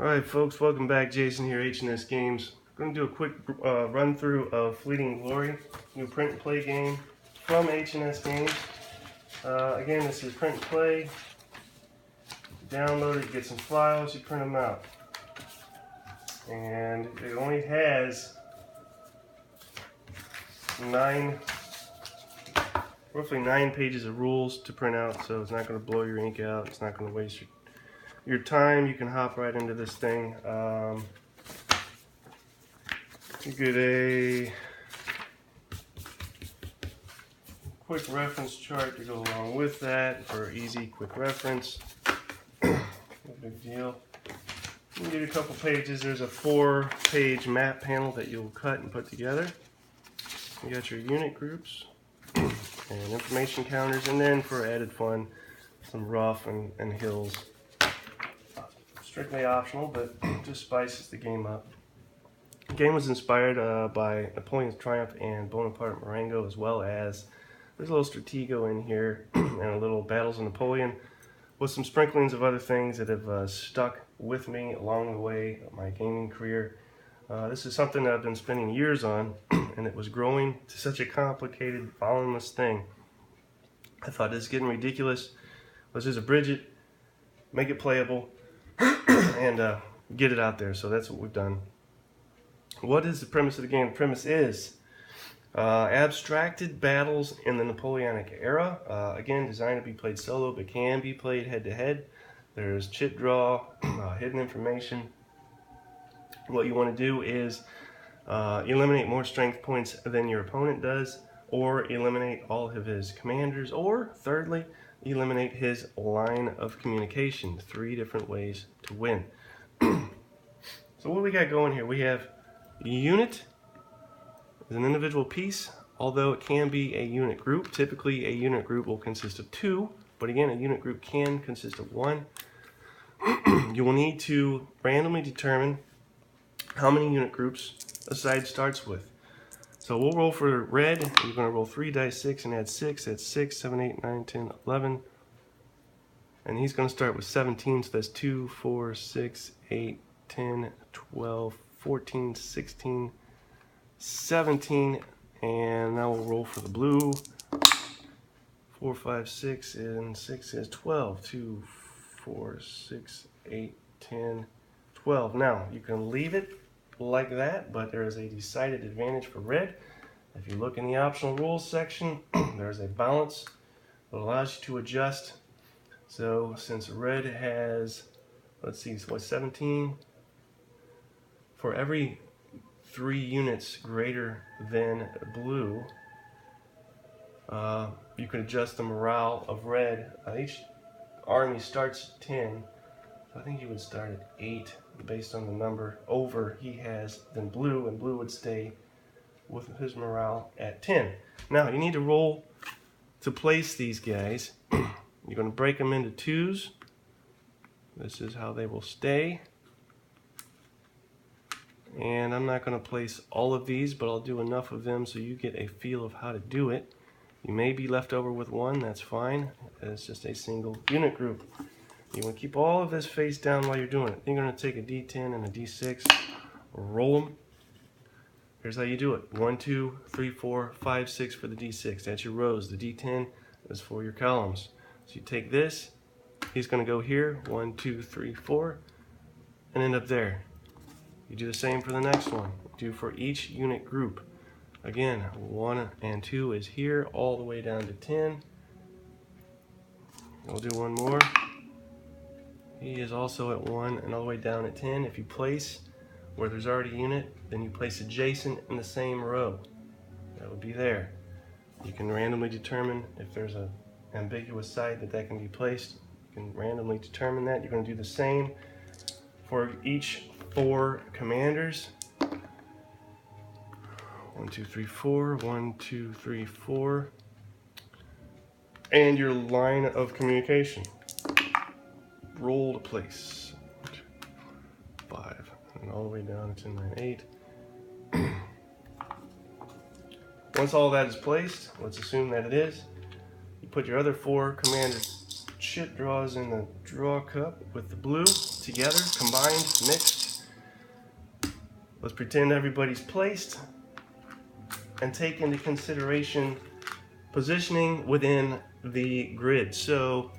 Alright folks, welcome back. Jason here, H&S Games. I'm going to do a quick run through of Fleeting Glory, new print and play game from H&S Games. Again, this is print and play. You download it, you get some files, you print them out. And it only has roughly 9 pages of rules to print out, so it's not going to blow your ink out, it's not going to waste your time. You can hop right into this thing. You get a quick reference chart to go along with that for easy, quick reference. No big deal. You get a couple pages. There's a 4-page map panel that you'll cut and put together. You got your unit groups and information counters, and then for added fun, some rough and hills. Strictly optional, but just spices the game up. The game was inspired by Napoleon's Triumph and Bonaparte Marengo, as well as there's a little Stratego in here and a little Battles of Napoleon with some sprinklings of other things that have stuck with me along the way of my gaming career. This is something that I've been spending years on, and it was growing to such a complicated, voluminous thing. I thought this is getting ridiculous. Let's just abridge it, make it playable, and get it out there. So that's what we've done. What is the premise of the game? The premise is abstracted battles in the Napoleonic era. Again, designed to be played solo, but can be played head-to-head. There's chit draw, hidden information. What you want to do is eliminate more strength points than your opponent does, or eliminate all of his commanders, or thirdly, eliminate his line of communication. 3 different ways to win. So what we got going here? We have a unit is an individual piece, although it can be a unit group. Typically a unit group will consist of 2, but again, a unit group can consist of 1. You will need to randomly determine how many unit groups a side starts with. So we'll roll for red. You're going to roll 3 dice 6 and add 6. That's 6, 7, 8, 9, 10, 11. And he's going to start with 17, so that's 2, 4, 6, 8, 10, 12, 14, 16, 17. And now we'll roll for the blue. 4, 5, 6, and 6 is 12. 2, 4, 6, 8, 10, 12. Now, you can leave it like that, but there is a decided advantage for red. If you look in the optional rules section, there's a balance that allows you to adjust. So since red has, let's see, what, 17? For every 3 units greater than blue, you can adjust the morale of red. Each army starts at 10, so I think he would start at 8 based on the number over he has than blue, and blue would stay with his morale at 10. Now you need to roll to place these guys. You're going to break them into 2s. This is how they will stay. And I'm not going to place all of these, but I'll do enough of them so you get a feel of how to do it. You may be left over with 1, that's fine. It's just a single unit group. You want to keep all of this face down while you're doing it. You're going to take a D10 and a D6, roll them. Here's how you do it. 1, 2, 3, 4, 5, 6 for the D6. That's your rows. The D10 is for your columns. So you take this, he's going to go here, 1, 2, 3, 4, and end up there. You do the same for the next one. Do for each unit group. Again, 1 and 2 is here, all the way down to 10. I'll do one more. He is also at 1 and all the way down at 10. If you place where there's already a unit, then you place adjacent in the same row. That would be there. You can randomly determine if there's an ambiguous site that can be placed. You can randomly determine that. You're going to do the same for each 4 commanders. 1, 2, 3, 4. 1, 2, 3, 4. And your line of communication. Roll to place. 5. And all the way down to 10, 9, 8. Once all that is placed, let's assume that it is, you put your other 4 commanders chit draws in the draw cup with the blue together, combined, mixed. Let's pretend everybody's placed and take into consideration positioning within the grid. So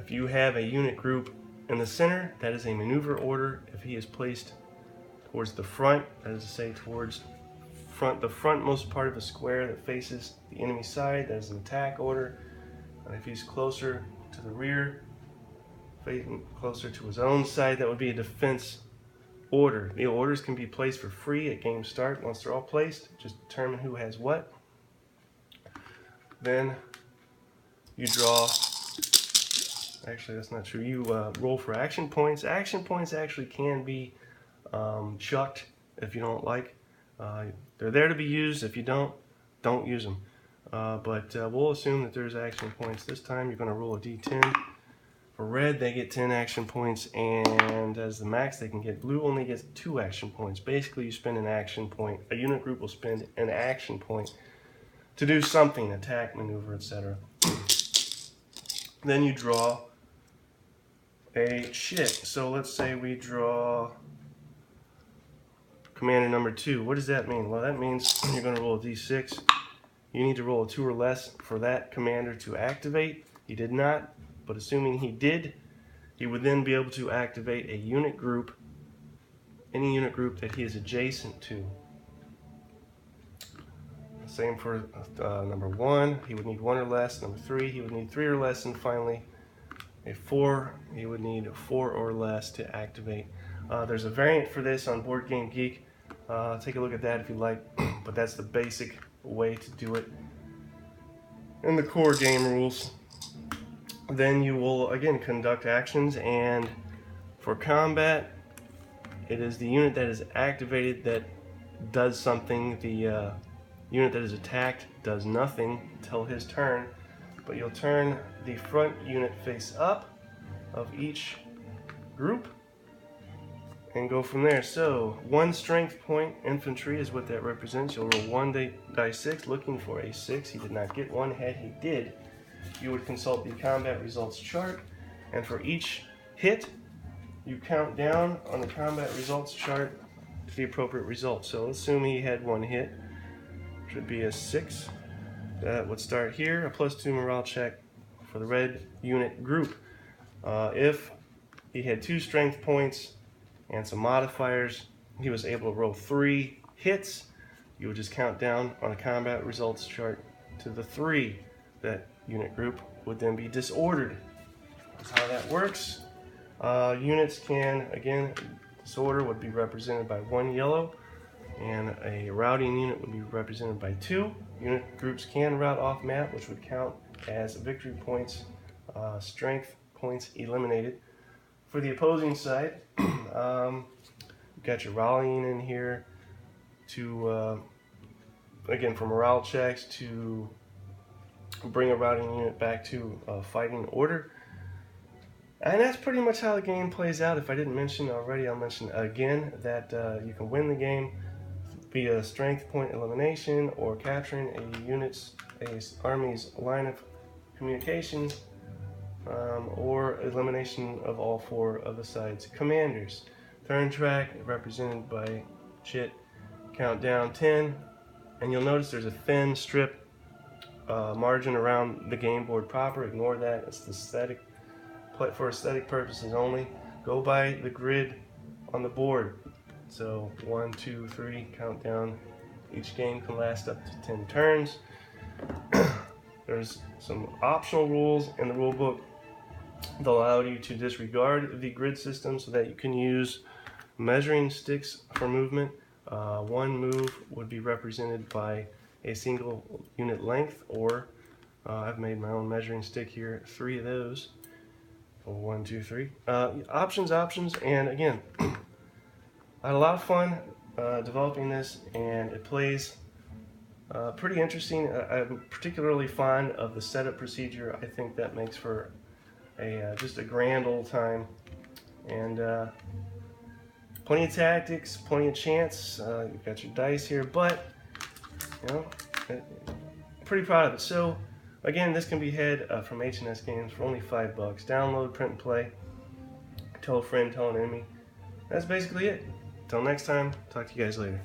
if you have a unit group in the center, that is a maneuver order. If he is placed towards the front, that is to say towards the frontmost part of a square that faces the enemy side, that is an attack order. And if he's closer to the rear, facing closer to his own side, that would be a defense order. The orders can be placed for free at game start. Once they're all placed, just determine who has what. Then you draw, actually that's not true, you roll for action points. Action points actually can be chucked if you don't like. They're there to be used. If you don't use them. But we'll assume that there's action points. This time you're going to roll a d10. For red, they get 10 action points, and as the max they can get. Blue only gets 2 action points. Basically, you spend an action point. A unit group will spend an action point to do something, attack, maneuver, etc. Then you draw a chit. So let's say we draw commander number 2. What does that mean? Well, that means you're going to roll a d6. You need to roll a 2 or less for that commander to activate. He did not, but assuming he did, he would then be able to activate a unit group, any unit group that he is adjacent to. Same for number 1, he would need 1 or less. Number 3, he would need 3 or less. And finally, a 4, he would need 4 or less to activate. There's a variant for this on Board Game Geek. Take a look at that if you like, but that's the basic way to do it in the core game rules. Then you will again conduct actions, and for combat, it is the unit that is activated that does something. The unit that is attacked does nothing until his turn, but you'll turn the front unit face up of each group and go from there. So 1 strength point infantry is what that represents. You'll roll 1 die 6 looking for a 6. He did not get 1. Had he did, you would consult the combat results chart, and for each hit you count down on the combat results chart to the appropriate result. So let's assume he had 1 hit, which would be a 6. That would start here, a +2 morale check for the red unit group. If he had 2 strength points and some modifiers, he was able to roll 3 hits. You would just count down on a combat results chart to the 3. That unit group would then be disordered. That's how that works. Units can, again, disorder would be represented by 1 yellow, and a routing unit would be represented by 2. Unit groups can route off map, which would count as victory points, strength points eliminated. For the opposing side, you've got your rallying in here to, again, for morale checks, to bring a routing unit back to fighting order. And that's pretty much how the game plays out. If I didn't mention already, I'll mention again that you can win the game via strength point elimination or capturing a army's line of communication, or elimination of all 4 of the side's commanders. Turn track represented by chit, count down 10, and you'll notice there's a thin strip margin around the game board proper. Ignore that, it's aesthetic, for aesthetic purposes only. Go by the grid on the board. So 1, 2, 3, count down. Each game can last up to 10 turns. There's some optional rules in the rule book that allow you to disregard the grid system so that you can use measuring sticks for movement. 1 move would be represented by a single unit length, or I've made my own measuring stick here, 3 of those. 1, 2, 3. Options, and again, I had a lot of fun developing this, and it plays pretty interesting. I'm particularly fond of the setup procedure. I think that makes for just a grand old time, and plenty of tactics, plenty of chance. You've got your dice here, but you know, pretty proud of it. So Again, this can be had from H&S Games for only $5. Download, print, and play. Tell a friend, tell an enemy. That's basically it. Till next time, talk to you guys later.